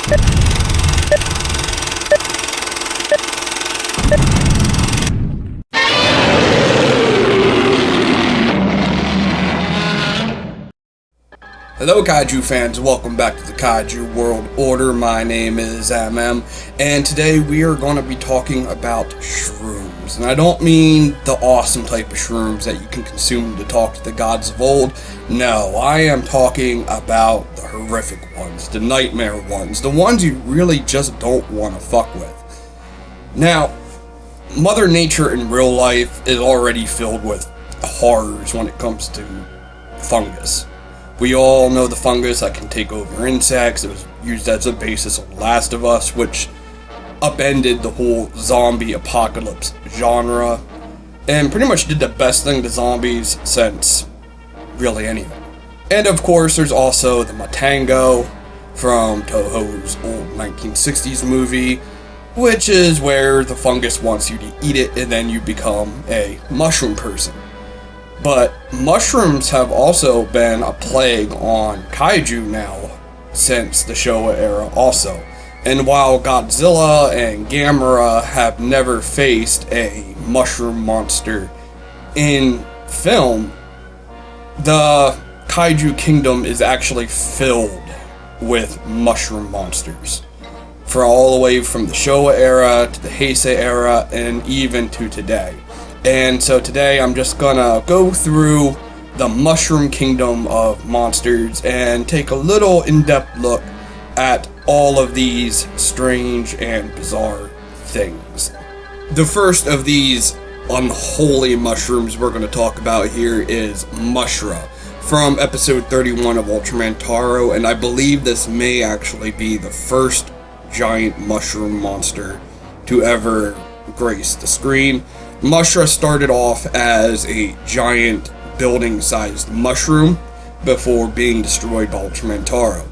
Hello Kaiju fans, welcome back to the Kaiju World Order. My name is MM, and today we are going to be talking about shrooms. And I don't mean the awesome type of shrooms that you can consume to talk to the gods of old. No, I am talking about the horrific ones, the nightmare ones, the ones you really just don't want to fuck with. Now, Mother Nature in real life is already filled with horrors when it comes to fungus. We all know the fungus that can take over insects. It was used as a basis of Last of Us, which upended the whole zombie apocalypse genre, and pretty much did the best thing to zombies since really anything. And of course, there's also the Matango from Toho's old 1960s movie, which is where the fungus wants you to eat it and then you become a mushroom person. But mushrooms have also been a plague on kaiju now since the Showa era also. And while Godzilla and Gamera have never faced a mushroom monster in film, the kaiju kingdom is actually filled with mushroom monsters. For all the way from the Showa era to the Heisei era and even to today. And so today I'm just gonna go through the mushroom kingdom of monsters and take a little in-depth look at all of these strange and bizarre things. The first of these unholy mushrooms we're gonna talk about here is Mushra from episode 31 of Ultraman Taro, and I believe this may actually be the first giant mushroom monster to ever grace the screen. Mushra started off as a giant building-sized mushroom before being destroyed by Ultraman Taro.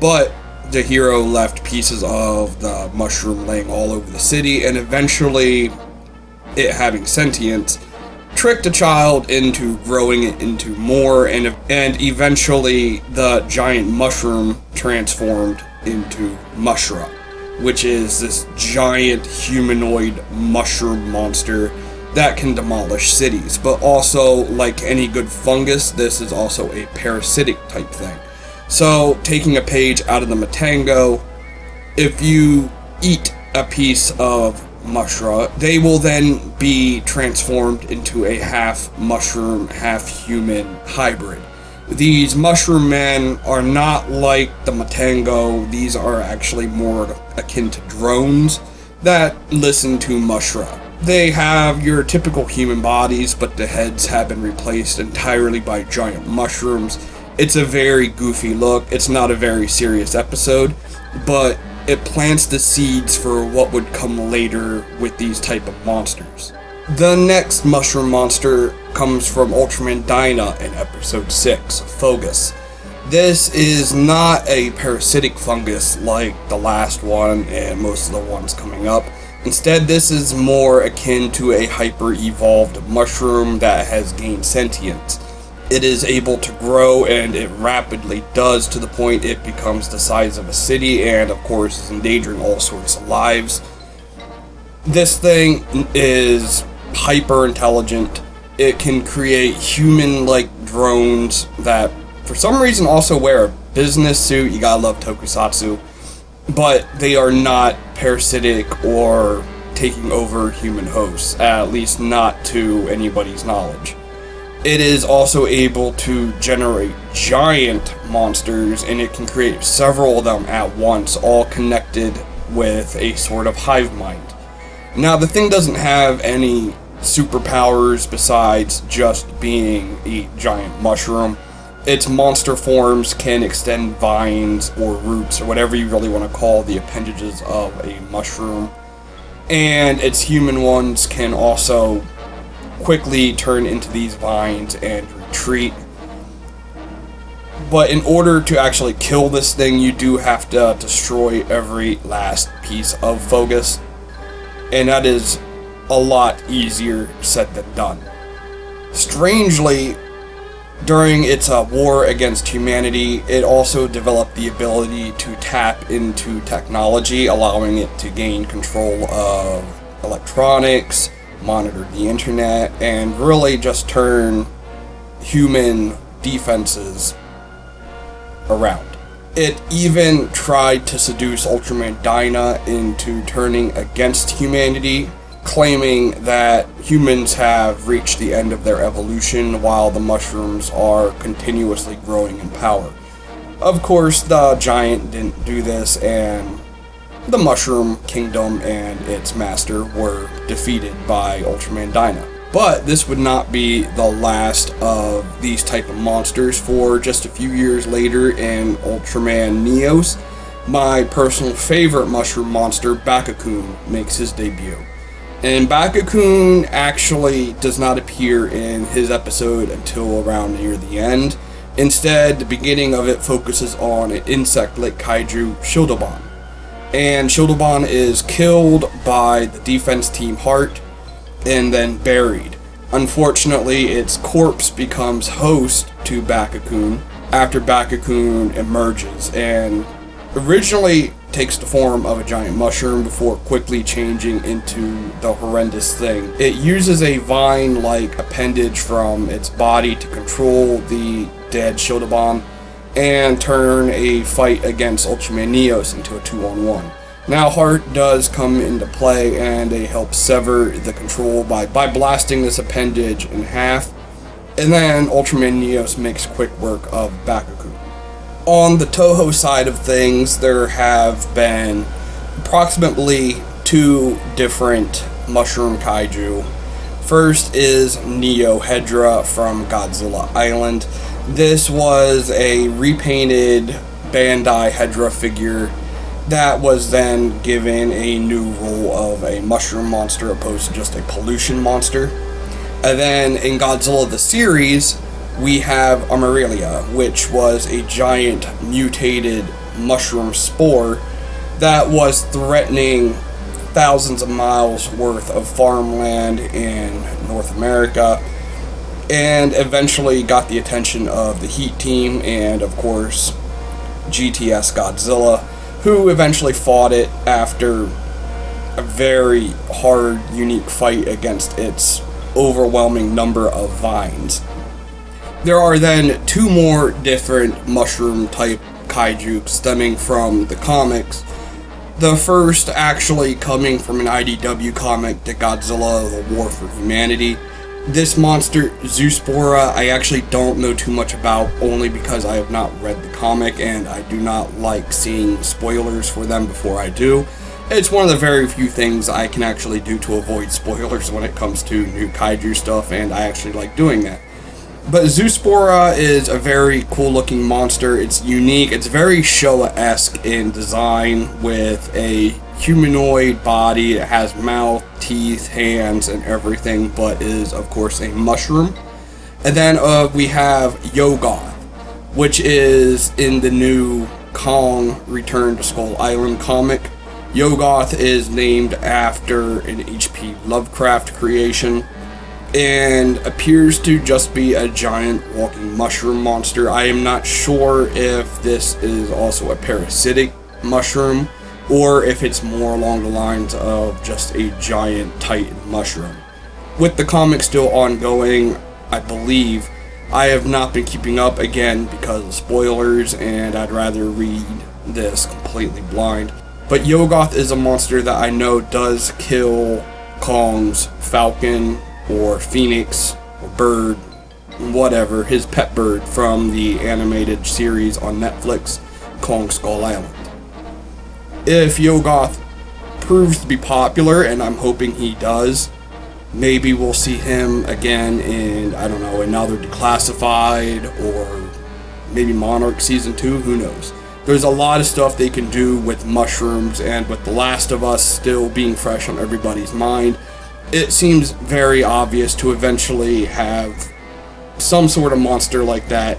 But the hero left pieces of the mushroom laying all over the city, and eventually, it having sentience, tricked a child into growing it into more, and eventually the giant mushroom transformed into Mushra, which is this giant humanoid mushroom monster that can demolish cities. But also, like any good fungus, this is also a parasitic type thing. So, taking a page out of the Matango, if you eat a piece of Mushra, they will then be transformed into a half mushroom, half human hybrid. These mushroom men are not like the Matango. These are actually more akin to drones that listen to Mushra. They have your typical human bodies, but the heads have been replaced entirely by giant mushrooms. It's a very goofy look. It's not a very serious episode, but it plants the seeds for what would come later with these type of monsters. The next mushroom monster comes from Ultraman Dyna in episode 6, Fungus. This is not a parasitic fungus like the last one and most of the ones coming up. Instead, this is more akin to a hyper-evolved mushroom that has gained sentience. It is able to grow, and it rapidly does, to the point it becomes the size of a city and, of course, is endangering all sorts of lives. This thing is hyper-intelligent. It can create human-like drones that, for some reason, also wear a business suit. You gotta love tokusatsu. But they are not parasitic or taking over human hosts, at least not to anybody's knowledge. It is also able to generate giant monsters, and it can create several of them at once, all connected with a sort of hive mind. Now, the thing doesn't have any superpowers besides just being a giant mushroom. Its monster forms can extend vines or roots or whatever you really want to call the appendages of a mushroom. And its human ones can also quickly turn into these vines and retreat. But in order to actually kill this thing, you do have to destroy every last piece of fungus. And that is a lot easier said than done. Strangely, During its war against humanity, it also developed the ability to tap into technology, allowing it to gain control of electronics, monitor the internet, and really just turn human defenses around. It even tried to seduce Ultraman Dyna into turning against humanity, claiming that humans have reached the end of their evolution while the mushrooms are continuously growing in power. Of course, the giant didn't do this, and the Mushroom Kingdom and its master were defeated by Ultraman Dyna. But this would not be the last of these type of monsters, for just a few years later in Ultraman Neos, my personal favorite mushroom monster, Bakakun, makes his debut. And Bakakun actually does not appear in his episode until around near the end. Instead, the beginning of it focuses on an insect-like kaiju, Kaiju-dom. And Kaiju-dom is killed by the defense team Heart and then buried. Unfortunately, its corpse becomes host to Bakakun after Bakakun emerges, and originally takes the form of a giant mushroom before quickly changing into the horrendous thing. It uses a vine-like appendage from its body to control the dead Kaiju-dom and turn a fight against Ultraman Neos into a 2-on-1. Now Heart does come into play, and they help sever the control by blasting this appendage in half, and then Ultraman Neos makes quick work of Bakakun. On the Toho side of things, there have been approximately 2 different mushroom kaiju. First is Neo Hedra from Godzilla Island. This was a repainted Bandai Hedra figure that was then given a new role of a mushroom monster opposed to just a pollution monster. And then in Godzilla the series, we have Amarilla, which was a giant mutated mushroom spore that was threatening thousands of miles worth of farmland in North America, and eventually got the attention of the Heat Team and, of course, GTS Godzilla, who eventually fought it after a very hard, unique fight against its overwhelming number of vines. There are then 2 more different mushroom type kaiju stemming from the comics. The first actually coming from an IDW comic, The Godzilla, The War for Humanity. This monster, Zoospora, I actually don't know too much about, only because I have not read the comic and I do not like seeing spoilers for them before I do. It's one of the very few things I can actually do to avoid spoilers when it comes to new kaiju stuff, and I actually like doing that. But Zoospora is a very cool looking monster. It's unique. It's very Showa-esque in design, with a humanoid body. It has mouth, teeth, hands, and everything, but is of course a mushroom. And then we have Yogoth, which is in the new Kong Return to Skull Island comic. Yogoth is named after an H.P. Lovecraft creation, and appears to just be a giant walking mushroom monster. I am not sure if this is also a parasitic mushroom, or if it's more along the lines of just a giant titan mushroom. With the comic still ongoing, I believe, I have not been keeping up, again because of spoilers, and I'd rather read this completely blind. But Yogoth is a monster that I know does kill Kong's falcon or phoenix or bird, whatever, his pet bird from the animated series on Netflix, Kong Skull Island. If Yogoth proves to be popular, and I'm hoping he does, maybe we'll see him again in, I don't know, another Declassified, or maybe Monarch Season 2, who knows. There's a lot of stuff they can do with mushrooms, and with The Last of Us still being fresh on everybody's mind, it seems very obvious to eventually have some sort of monster like that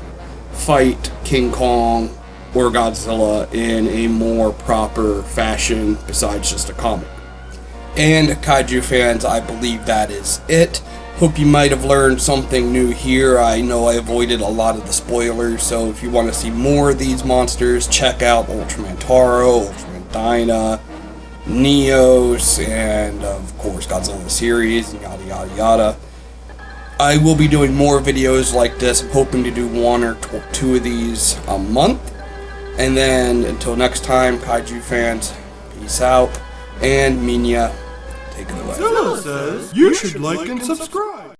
fight King Kong or Godzilla in a more proper fashion besides just a comic. And Kaiju fans, I believe that is it. Hope you might have learned something new here. I know I avoided a lot of the spoilers, so if you want to see more of these monsters, check out Ultraman Taro, Ultraman Dyna, Neos, and of course Godzilla series, and yada yada yada. I will be doing more videos like this. I'm hoping to do one or two of these a month. And then until next time, Kaiju fans, peace out, and Minya, take it away. Godzilla says you should like and subscribe.